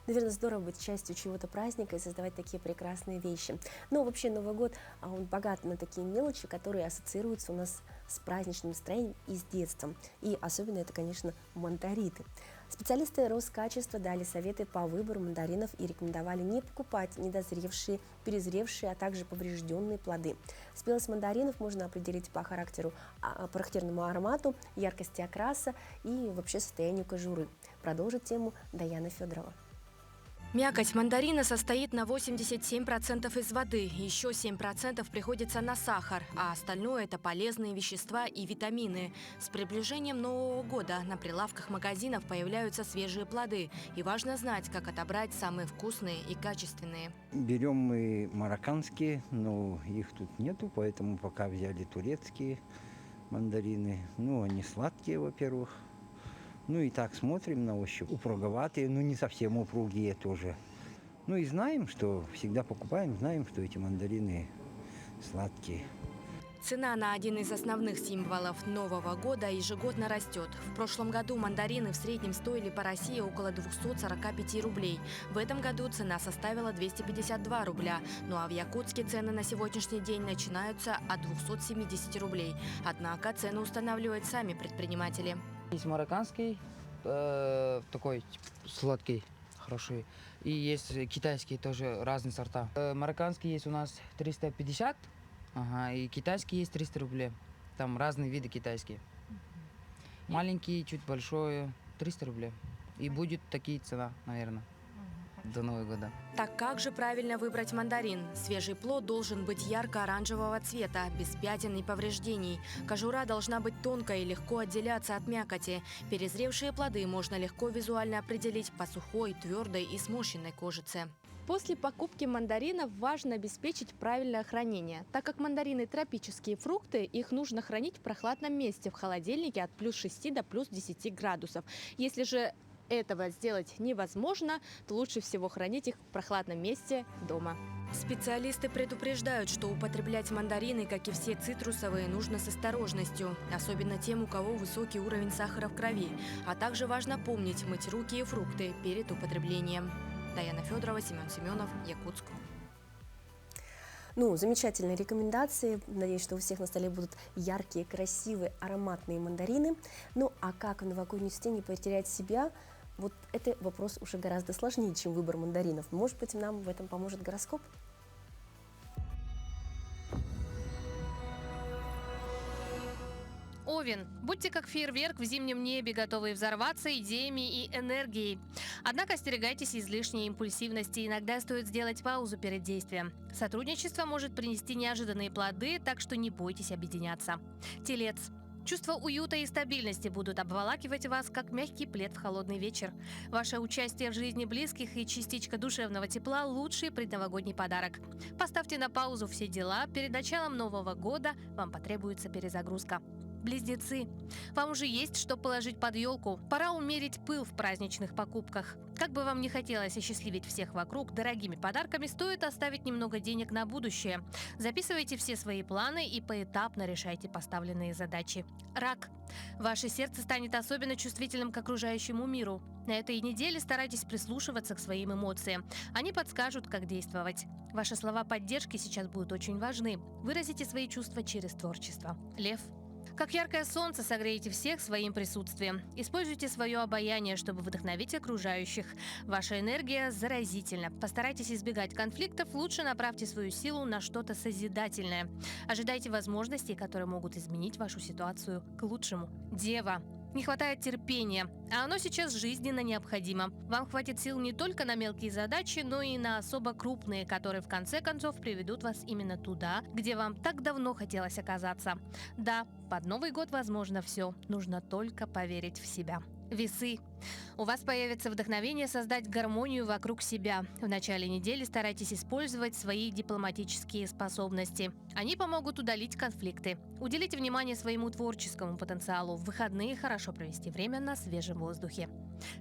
Наверное, здорово быть частью чего-то праздника и создавать такие прекрасные вещи. Но вообще Новый год, он богат на такие мелочи, которые ассоциируются у нас с праздничным настроением и с детством. И особенно это, конечно, мандариты. Специалисты Роскачества дали советы по выбору мандаринов и рекомендовали не покупать недозревшие, перезревшие, а также поврежденные плоды. Спелость мандаринов можно определить по характерному аромату, яркости окраса и вообще состоянию кожуры. Продолжит тему Даяна Федорова. Мякоть мандарина состоит на 87% из воды, еще 7% приходится на сахар, а остальное – это полезные вещества и витамины. С приближением Нового года на прилавках магазинов появляются свежие плоды, и важно знать, как отобрать самые вкусные и качественные. Берем мы марокканские, но их тут нету, поэтому пока взяли турецкие мандарины. Они сладкие, во-первых. И так смотрим на ощупь. Упруговатые, не совсем упругие тоже. И знаем, что всегда покупаем, знаем, что эти мандарины сладкие. Цена на один из основных символов Нового года ежегодно растет. В прошлом году мандарины в среднем стоили по России около 245 рублей. В этом году цена составила 252 рубля. Ну а в Якутске цены на сегодняшний день начинаются от 270 рублей. Однако цены устанавливают сами предприниматели. Есть марокканский, такой сладкий, хороший. И есть китайские тоже разные сорта. Марокканский есть у нас 350. Ага, и китайский есть 300 рублей. Там разные виды китайские. Маленький, чуть большой, 300 рублей. И будет такие цена, наверное, до Нового года. Так как же правильно выбрать мандарин? Свежий плод должен быть ярко-оранжевого цвета, без пятен и повреждений. Кожура должна быть тонкой и легко отделяться от мякоти. Перезревшие плоды можно легко визуально определить по сухой, твердой и сморщенной кожице. После покупки мандаринов важно обеспечить правильное хранение. Так как мандарины – тропические фрукты, их нужно хранить в прохладном месте в холодильнике от плюс 6 до плюс 10 градусов. Если же этого сделать невозможно, то лучше всего хранить их в прохладном месте дома. Специалисты предупреждают, что употреблять мандарины, как и все цитрусовые, нужно с осторожностью, особенно тем, у кого высокий уровень сахара в крови. А также важно помнить мыть руки и фрукты перед употреблением. Даяна Федорова, Семен Семенов, Якутск. Ну, замечательные рекомендации. Надеюсь, что у всех на столе будут яркие, красивые, ароматные мандарины. Ну, а как в новогоднюю стену не потерять себя? Вот это вопрос уже гораздо сложнее, чем выбор мандаринов. Может быть, нам в этом поможет гороскоп? Овен. Будьте как фейерверк в зимнем небе, готовые взорваться идеями и энергией. Однако остерегайтесь излишней импульсивности. Иногда стоит сделать паузу перед действием. Сотрудничество может принести неожиданные плоды, так что не бойтесь объединяться. Телец. Чувство уюта и стабильности будут обволакивать вас, как мягкий плед в холодный вечер. Ваше участие в жизни близких и частичка душевного тепла – лучший предновогодний подарок. Поставьте на паузу все дела. Перед началом Нового года вам потребуется перезагрузка. Близнецы. Вам уже есть что положить под елку. Пора умерить пыл в праздничных покупках. Как бы вам ни хотелось осчастливить всех вокруг дорогими подарками, стоит оставить немного денег на будущее. Записывайте все свои планы и поэтапно решайте поставленные задачи. Рак. Ваше сердце станет особенно чувствительным к окружающему миру. На этой неделе старайтесь прислушиваться к своим эмоциям. Они подскажут, как действовать. Ваши слова поддержки сейчас будут очень важны. Выразите свои чувства через творчество. Лев. Как яркое солнце согреете всех своим присутствием. Используйте свое обаяние, чтобы вдохновить окружающих. Ваша энергия заразительна. Постарайтесь избегать конфликтов, лучше направьте свою силу на что-то созидательное. Ожидайте возможностей, которые могут изменить вашу ситуацию к лучшему. Дева. Не хватает терпения, а оно сейчас жизненно необходимо. Вам хватит сил не только на мелкие задачи, но и на особо крупные, которые в конце концов приведут вас именно туда, где вам так давно хотелось оказаться. Да, под Новый год возможно все, нужно только поверить в себя. Весы. У вас появится вдохновение создать гармонию вокруг себя. В начале недели старайтесь использовать свои дипломатические способности. Они помогут удалить конфликты. Уделите внимание своему творческому потенциалу. В выходные хорошо провести время на свежем воздухе.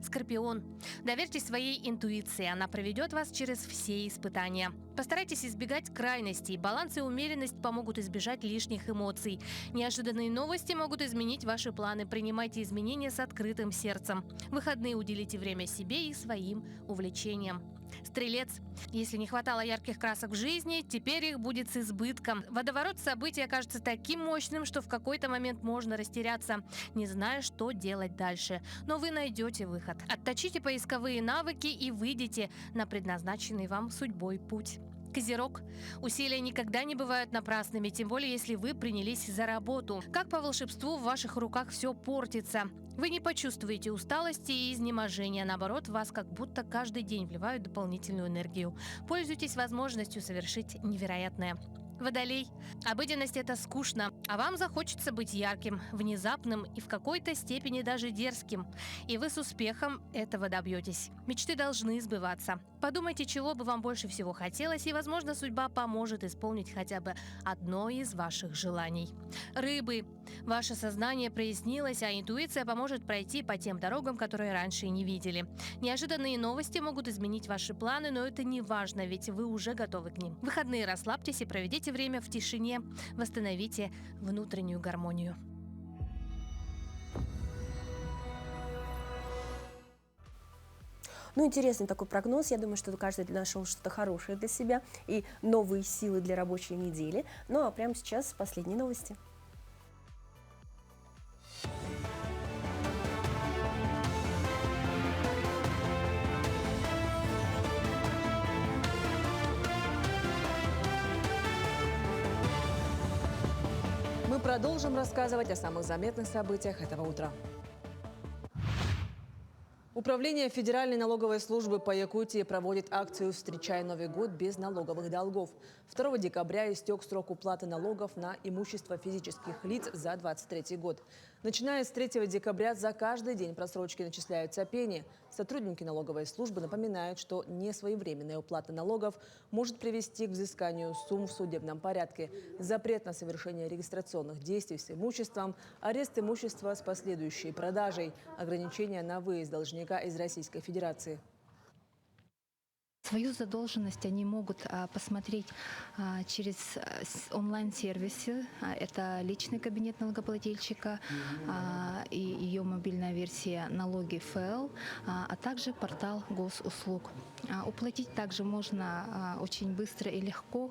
Скорпион. Доверьтесь своей интуиции, она проведет вас через все испытания. Постарайтесь избегать крайностей. Баланс и умеренность помогут избежать лишних эмоций. Неожиданные новости могут изменить ваши планы. Принимайте изменения с открытым сердцем. В выходные уделите время себе и своим увлечениям. Стрелец. Если не хватало ярких красок в жизни, теперь их будет с избытком. Водоворот событий окажется таким мощным, что в какой-то момент можно растеряться, не зная, что делать дальше. Но вы найдете выход. Отточите поисковые навыки и выйдите на предназначенный вам судьбой путь. Козерог. Усилия никогда не бывают напрасными, тем более если вы принялись за работу. Как по волшебству в ваших руках все портится. Вы не почувствуете усталости и изнеможения. Наоборот, в вас как будто каждый день вливают дополнительную энергию. Пользуйтесь возможностью совершить невероятное. Водолей. Обыденность – это скучно, а вам захочется быть ярким, внезапным и в какой-то степени даже дерзким. И вы с успехом этого добьетесь. Мечты должны сбываться. Подумайте, чего бы вам больше всего хотелось, и, возможно, судьба поможет исполнить хотя бы одно из ваших желаний. Рыбы. Ваше сознание прояснилось, а интуиция поможет пройти по тем дорогам, которые раньше и не видели. Неожиданные новости могут изменить ваши планы, но это не важно, ведь вы уже готовы к ним. В выходные расслабьтесь и проведите время в тишине. Восстановите внутреннюю гармонию. Ну, интересный такой прогноз. Я думаю, что каждый нашел что-то хорошее для себя и новые силы для рабочей недели. Ну, а прямо сейчас последние новости. Мы продолжим рассказывать о самых заметных событиях этого утра. Управление Федеральной налоговой службы по Якутии проводит акцию «Встречай Новый год без налоговых долгов». 2 декабря истек срок уплаты налогов на имущество физических лиц за 2023 год. Начиная с 3 декабря за каждый день просрочки начисляются пени. Сотрудники налоговой службы напоминают, что несвоевременная уплата налогов может привести к взысканию сумм в судебном порядке, запрет на совершение регистрационных действий с имуществом, арест имущества с последующей продажей, ограничения на выезд должника из Российской Федерации. Свою задолженность они могут посмотреть через онлайн-сервисы. Это личный кабинет налогоплательщика и ее мобильная версия «Налоги ФЛ», а также портал госуслуг. Уплатить также можно очень быстро и легко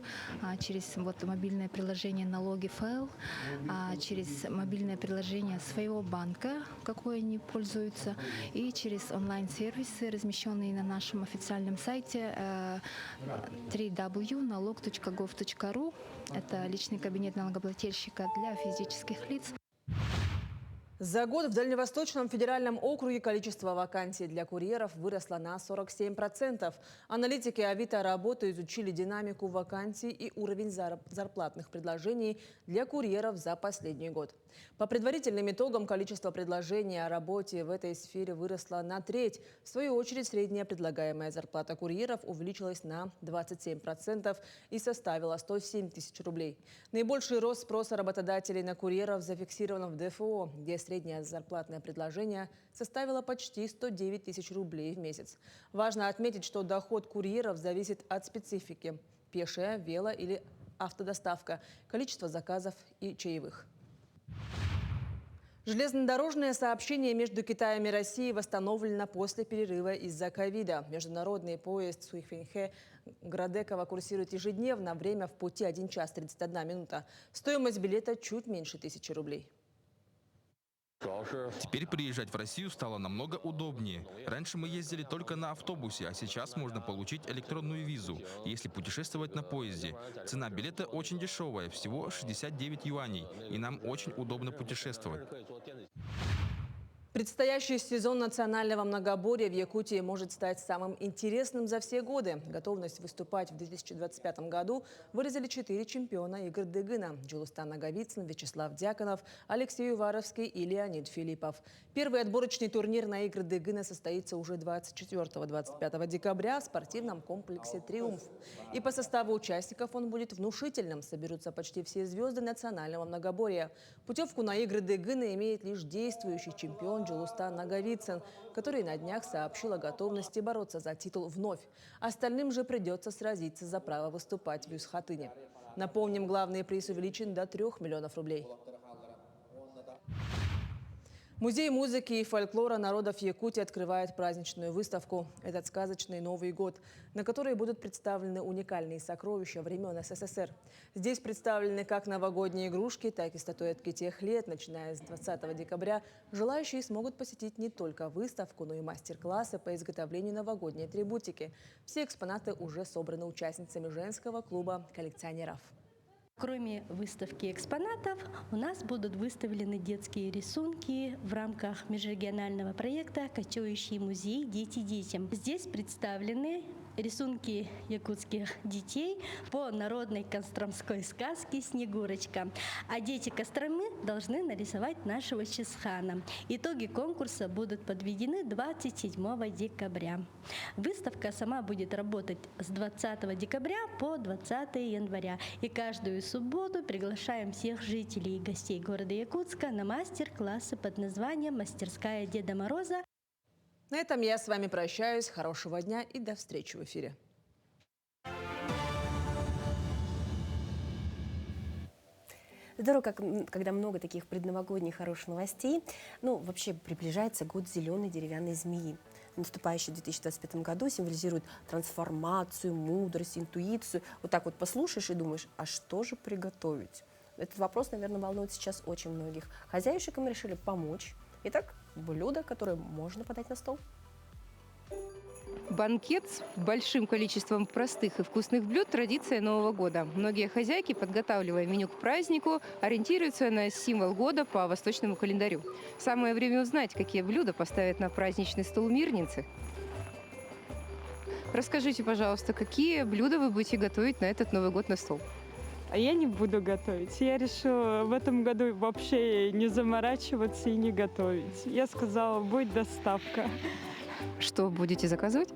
через мобильное приложение «Налоги ФЛ», через мобильное приложение своего банка, какой они пользуются, и через онлайн-сервисы, размещенные на нашем официальном сайте www.налог.gov.ru. Это личный кабинет налогоплательщика для физических лиц. За год в Дальневосточном федеральном округе количество вакансий для курьеров выросло на 47%. Аналитики Авито работы изучили динамику вакансий и уровень зарплатных предложений для курьеров за последний год. По предварительным итогам количество предложений о работе в этой сфере выросло на треть. В свою очередь средняя предлагаемая зарплата курьеров увеличилась на 27% и составила 107 тысяч рублей. Наибольший рост спроса работодателей на курьеров зафиксирован в ДФО, где среднее зарплатное предложение составило почти 109 тысяч рублей в месяц. Важно отметить, что доход курьеров зависит от специфики – пешая, вело- или автодоставка, количество заказов и чаевых. Железнодорожное сообщение между Китаем и Россией восстановлено после перерыва из-за ковида. Международный поезд Суйфэнхэ-Градекова курсирует ежедневно. Время в пути 1 час 31 минута. Стоимость билета чуть меньше 1000 рублей. Теперь приезжать в Россию стало намного удобнее. Раньше мы ездили только на автобусе, а сейчас можно получить электронную визу, если путешествовать на поезде. Цена билета очень дешевая, всего 69 юаней, и нам очень удобно путешествовать. Предстоящий сезон национального многоборья в Якутии может стать самым интересным за все годы. Готовность выступать в 2025 году выразили 4 чемпиона игр Дыгына – Джулустан Наговицын, Вячеслав Дьяконов, Алексей Уваровский и Леонид Филиппов. Первый отборочный турнир на игры Дыгына состоится уже 24-25 декабря в спортивном комплексе «Триумф». И по составу участников он будет внушительным. Соберутся почти все звезды национального многоборья. Путевку на игры Дыгына имеет лишь действующий чемпион Джулустан Наговицын, который на днях сообщил о готовности бороться за титул вновь. Остальным же придется сразиться за право выступать в Юсхатыне. Напомним, главный приз увеличен до 3 миллионов рублей. Музей музыки и фольклора народов Якутии открывает праздничную выставку «Этот сказочный Новый год», на которой будут представлены уникальные сокровища времен СССР. Здесь представлены как новогодние игрушки, так и статуэтки тех лет. Начиная с 20 декабря желающие смогут посетить не только выставку, но и мастер-классы по изготовлению новогодней атрибутики. Все экспонаты уже собраны участницами женского клуба коллекционеров. Кроме выставки экспонатов, у нас будут выставлены детские рисунки в рамках межрегионального проекта «Кочующий музей. Дети детям». Здесь представлены рисунки якутских детей по народной костромской сказке «Снегурочка». А дети Костромы должны нарисовать нашего Чингисхана. Итоги конкурса будут подведены 27 декабря. Выставка сама будет работать с 20 декабря по 20 января. И каждую субботу приглашаем всех жителей и гостей города Якутска на мастер-классы под названием «Мастерская Деда Мороза». На этом я с вами прощаюсь. Хорошего дня и до встречи в эфире. Здорово, когда много таких предновогодних хороших новостей. Ну, вообще приближается год зеленой деревянной змеи. Наступающий в 2025 году символизирует трансформацию, мудрость, интуицию. Вот так вот послушаешь и думаешь, а что же приготовить? Этот вопрос, наверное, волнует сейчас очень многих. Хозяюшек им решили помочь. Итак, блюдо, которое можно подать на стол. Банкет с большим количеством простых и вкусных блюд – традиция Нового года. Многие хозяйки, подготавливая меню к празднику, ориентируются на символ года по восточному календарю. Самое время узнать, какие блюда поставят на праздничный стол мирницы. Расскажите, пожалуйста, какие блюда вы будете готовить на этот Новый год на стол? А я не буду готовить. Я решила в этом году вообще не заморачиваться и не готовить. Я сказала, будет доставка. Что будете заказывать?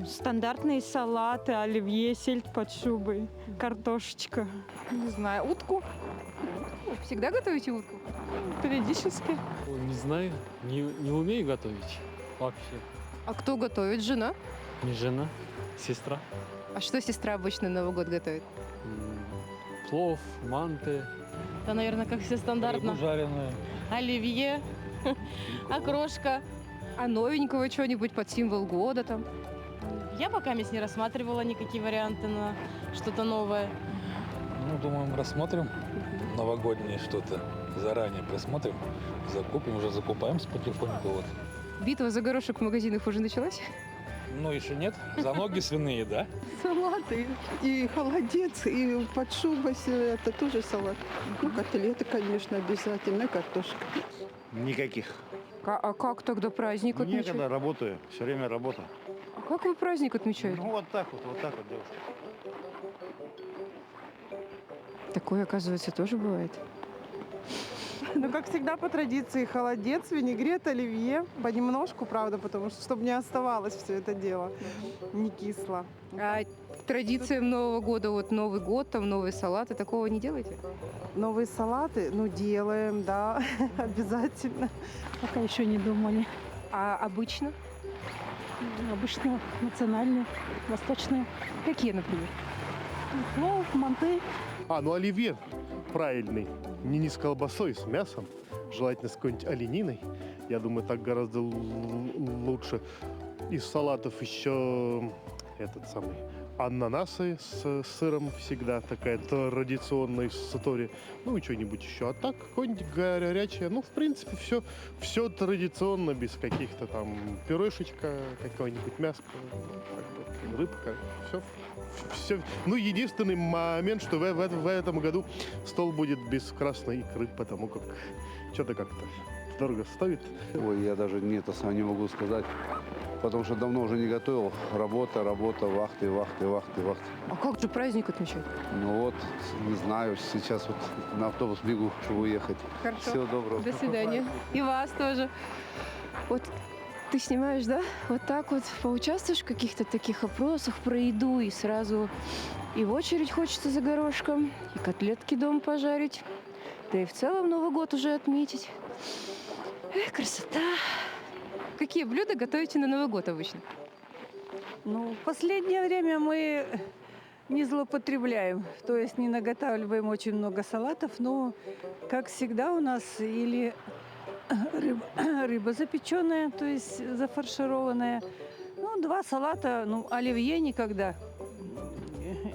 Стандартные салаты, оливье, сельдь под шубой, картошечка. Не знаю, утку? Всегда готовите утку? Периодически. Не знаю, не умею готовить вообще. А кто готовит? Жена? Не жена, сестра. А что сестра обычно на Новый год готовит? Плов, манты. Да, наверное, как все стандартно. Рыбу жареную. Оливье, окрошка. А новенького что-нибудь под символ года там? Я пока не рассматривала никакие варианты на что-то новое. Ну, думаем, рассмотрим новогоднее что-то. Заранее просмотрим, закупим, уже закупаемся потихоньку. Вот. Битва за горошек в магазинах уже началась? Ну, еще нет. За ноги свиные, да? Салаты. И холодец, и под шубой, это тоже салат. Ну, котлеты, конечно, обязательно, картошка. Никаких. А как тогда праздник отмечать? Некогда, работаю. Все время работа. А как вы праздник отмечаете? Ну, вот так вот, девушка. Такое, оказывается, тоже бывает. Ну, как всегда, по традиции, холодец, винегрет, оливье. Понемножку, правда, потому что, чтобы не оставалось все это дело, не кисло. А традициям Нового года, вот Новый год, там новые салаты, такого не делаете? Новые салаты, ну, делаем, да, обязательно. Пока еще не думали. А обычно? Обычно национальные, восточные. Какие, например? Плов, манты. Ну оливье правильный. Не с колбасой, с мясом. Желательно с какой-нибудь олениной. Я думаю, так гораздо лучше. Из салатов еще этот самый ананасы с сыром всегда такая традиционная история. Ну и что-нибудь еще. А так какое-нибудь горячее. Ну, в принципе, все традиционно, без каких-то там пюрешечка, какое-нибудь мяско, рыбка. Все. Ну, единственный момент, что в этом году стол будет без красной икры, потому как что-то как-то дорого стоит. Ой, я даже не могу сказать, потому что давно уже не готовил. Работа, вахты. А как же праздник отмечать? Ну вот, не знаю, сейчас вот на автобус бегу, чтобы уехать. Хорошо. Всего доброго. До свидания. И вас тоже. Вот ты снимаешь, да? Вот так вот поучаствуешь в каких-то таких опросах про еду, и сразу и в очередь хочется за горошком, и котлетки дома пожарить, да и в целом Новый год уже отметить. Эх, красота! Какие блюда готовите на Новый год обычно? Ну, в последнее время мы не злоупотребляем, то есть не наготавливаем очень много салатов, но, как всегда, у нас или рыба запеченная, то есть зафаршированная. Ну, 2 салата, оливье никогда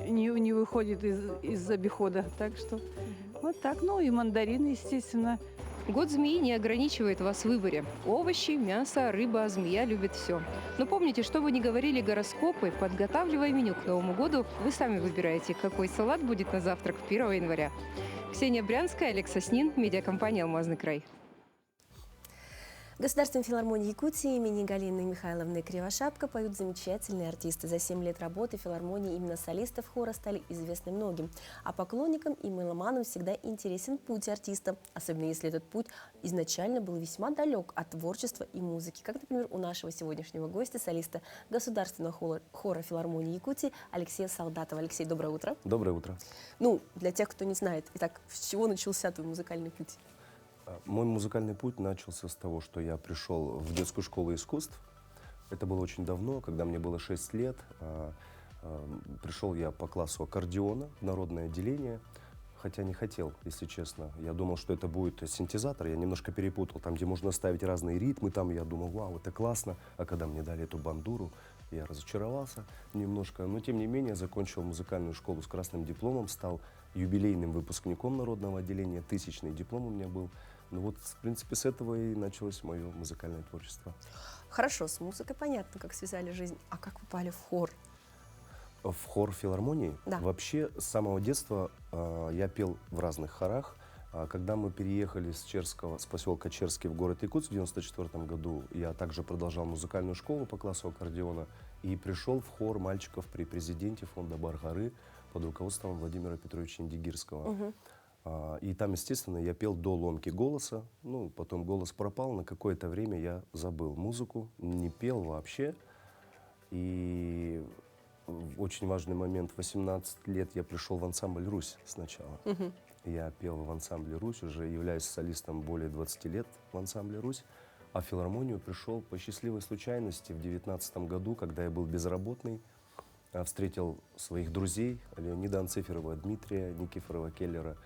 не выходит из обихода. Так что вот так. Ну и мандарины, естественно. Год змеи не ограничивает вас в выборе. Овощи, мясо, рыба, змея любит все. Но помните, что бы ни говорили гороскопы, подготавливая меню к Новому году, вы сами выбираете, какой салат будет на завтрак 1 января. Ксения Брянская, Олег Соснин, медиакомпания «Алмазный край». В Государственной филармонии Якутии имени Галины Михайловны Кривошапко поют замечательные артисты. За 7 лет работы в филармонии именно солистов хора стали известны многим. А поклонникам и меломанам всегда интересен путь артиста, особенно если этот путь изначально был весьма далек от творчества и музыки. Как, например, у нашего сегодняшнего гостя, солиста Государственного хора филармонии Якутии Алексея Солдатова. Алексей, доброе утро. Доброе утро. Ну, для тех, кто не знает, итак, с чего начался твой музыкальный путь? Мой музыкальный путь начался с того, что я пришел в детскую школу искусств. Это было очень давно, когда мне было 6 лет. Пришел я по классу аккордеона в народное отделение, хотя не хотел, если честно. Я думал, что это будет синтезатор, я немножко перепутал. Там, где можно ставить разные ритмы, там я думал, вау, это классно. А когда мне дали эту бандуру, я разочаровался немножко. Но, тем не менее, закончил музыкальную школу с красным дипломом, стал юбилейным выпускником народного отделения, 1000-й диплом у меня был. Ну вот, в принципе, с этого и началось мое музыкальное творчество. Хорошо, с музыкой понятно, как связали жизнь. А как попали в хор? В хор филармонии? Да. Вообще, с самого детства я пел в разных хорах. Когда мы переехали с поселка Черский в город Якутск в 1994 году, я также продолжал музыкальную школу по классу аккордеона и пришел в хор мальчиков при президенте фонда Бар-горы под руководством Владимира Петровича Индигирского. Угу. И там, естественно, я пел до ломки голоса. Ну, потом голос пропал. На какое-то время я забыл музыку, не пел вообще. И очень важный момент. В 18 лет я пришел в ансамбль «Русь» сначала. Угу. Я пел в ансамбле «Русь», уже являюсь солистом более 20 лет в ансамбле «Русь». А в филармонию пришел по счастливой случайности в 19 году, когда я был безработный. Встретил своих друзей, Леонида Анциферова, Дмитрия Никифорова, Келлера.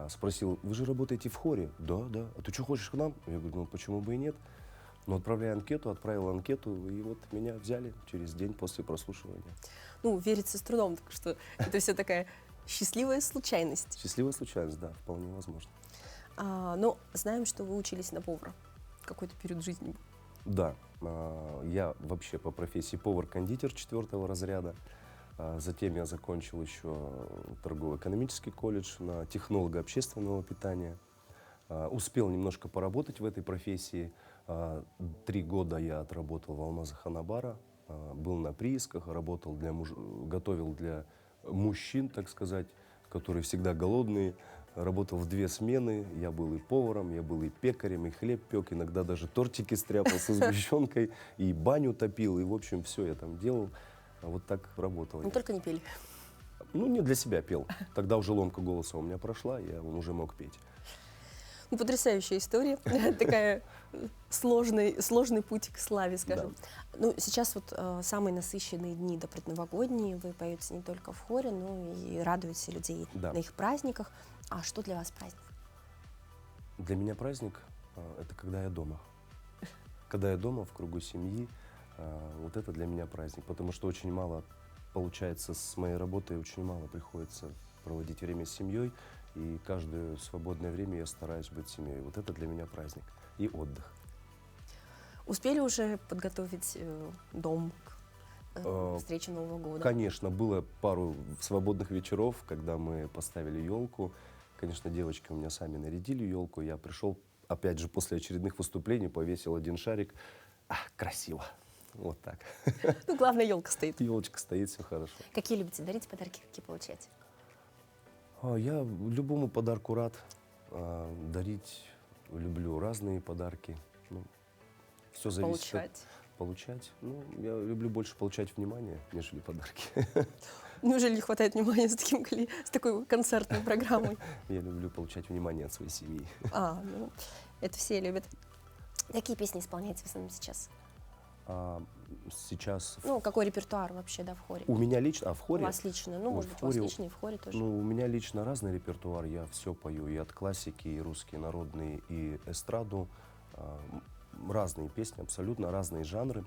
Спросил, вы же работаете в хоре? Да, да. А ты что, хочешь к нам? Я говорю, ну почему бы и нет? Ну, отправил анкету, и вот меня взяли через день после прослушивания. Ну, верится с трудом, так что это все такая счастливая случайность. Счастливая случайность, да, вполне возможно. Но знаем, что вы учились на повара. Какой-то период жизни. Да, я вообще по профессии повар-кондитер 4 разряда. Затем я закончил еще торгово-экономический колледж на технолога общественного питания. Успел немножко поработать в этой профессии. 3 года я отработал в Алмазах Анабара, был на приисках, работал готовил для мужчин, так сказать, которые всегда голодные. Работал в 2 смены. Я был и поваром, я был и пекарем, и хлеб пек, иногда даже тортики стряпал со сгущенкой, и баню топил, и, в общем, все я там делал. Вот так работал. Но только не пели. Ну, не для себя пел. Тогда уже ломка голоса у меня прошла, я уже мог петь. Ну, потрясающая история. Такая сложный путь к славе, скажем. Да. Ну, сейчас вот самые насыщенные дни до предновогодние. Вы поете не только в хоре, но и радуете людей на их праздниках. А что для вас праздник? Для меня праздник — это когда я дома. Когда я дома, в кругу семьи. Вот это для меня праздник, потому что очень мало получается с моей работой, очень мало приходится проводить время с семьей, и каждое свободное время я стараюсь быть с семьей. Вот это для меня праздник и отдых. Успели уже подготовить дом к встрече Нового года? Конечно, было пару свободных вечеров, когда мы поставили елку. Конечно, девочки у меня сами нарядили елку. Я пришел, опять же, после очередных выступлений, повесил один шарик. Красиво. Вот так. Ну, главное, елка стоит. Елочка стоит, все хорошо. Какие любите дарить подарки, какие получать? Я любому подарку рад. Дарить люблю разные подарки. Ну, все зависит от... Получать? Ну, я люблю больше получать внимание, нежели подарки. Неужели не хватает внимания с такой концертной программой? Я люблю получать внимание от своей семьи. Ну, это все любят. Какие песни исполняете в основном сейчас? Сейчас... Ну, какой репертуар вообще, да, в хоре? У меня лично, в хоре? У вас лично, ну, может быть, у вас лично и в хоре тоже. Ну, у меня лично разный репертуар, я все пою, и от классики, и русские народные, и эстраду. Разные песни, абсолютно разные жанры.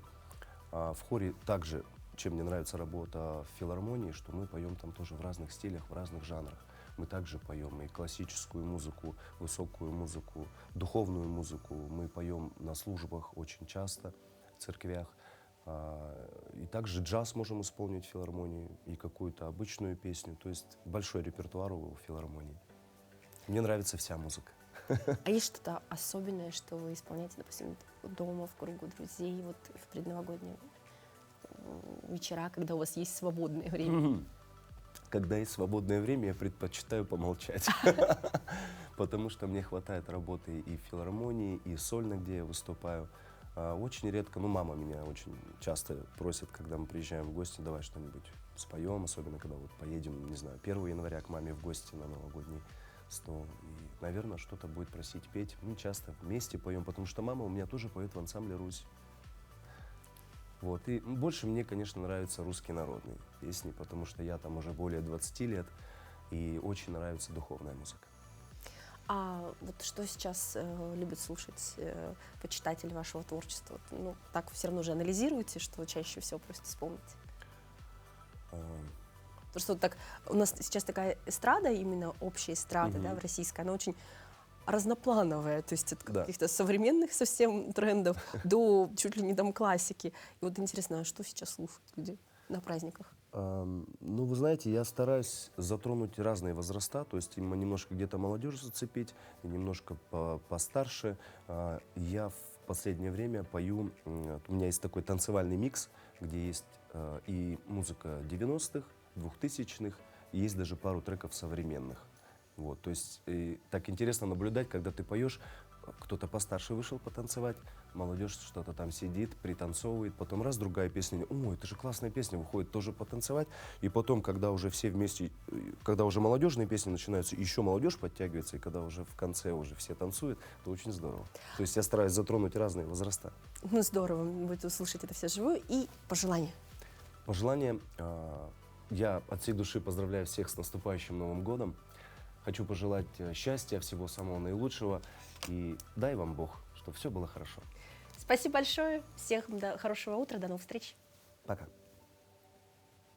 В хоре также, чем мне нравится работа в филармонии, что мы поем там тоже в разных стилях, в разных жанрах. Мы также поем и классическую музыку, высокую музыку, духовную музыку. Мы поем на службах очень часто, в церквях. И также джаз можем исполнить в филармонии, и какую-то обычную песню. То есть большой репертуар у филармонии. Мне нравится вся музыка. А есть что-то особенное, что вы исполняете, допустим, дома, в кругу друзей, вот в предновогодние вечера, когда у вас есть свободное время? Когда есть свободное время, я предпочитаю помолчать. Потому что мне хватает работы и в филармонии, и сольно, где я выступаю. Очень редко, мама меня очень часто просит, когда мы приезжаем в гости, давай что-нибудь споем, особенно когда вот поедем, не знаю, 1 января к маме в гости на новогодний стол. И, наверное, что-то будет просить петь. Мы часто вместе поем, потому что мама у меня тоже поет в ансамбле «Русь». Вот. И больше мне, конечно, нравятся русские народные песни, потому что я там уже более 20 лет, и очень нравится духовная музыка. А вот что сейчас любят слушать почитатели вашего творчества? Ну, так все равно же анализируете, что чаще всего просят вспомнить? Потому что вот так, у нас сейчас такая эстрада, именно общая эстрада, да, российская, она очень разноплановая, то есть от каких-то современных совсем трендов до чуть ли не там классики. И вот интересно, а что сейчас слушают люди на праздниках? Ну, вы знаете, я стараюсь затронуть разные возраста, то есть немножко где-то молодежь зацепить, и немножко постарше. Я в последнее время пою, у меня есть такой танцевальный микс, где есть и музыка 90-х, 2000-х, и есть даже пару треков современных. Вот, то есть так интересно наблюдать, когда ты поешь, кто-то постарше вышел потанцевать, молодежь что-то там сидит, пританцовывает, потом раз, другая песня, ой, это же классная песня, выходит тоже потанцевать, и потом, когда уже все вместе, когда уже молодежные песни начинаются, еще молодежь подтягивается, и когда уже в конце уже все танцуют, это очень здорово. То есть я стараюсь затронуть разные возраста. Ну, здорово, будет услышать это все живую. И пожелания? Пожелания, я от всей души поздравляю всех с наступающим Новым годом. Хочу пожелать счастья, всего самого наилучшего. И дай вам Бог, чтобы все было хорошо. Спасибо большое. Всех хорошего утра. До новых встреч. Пока.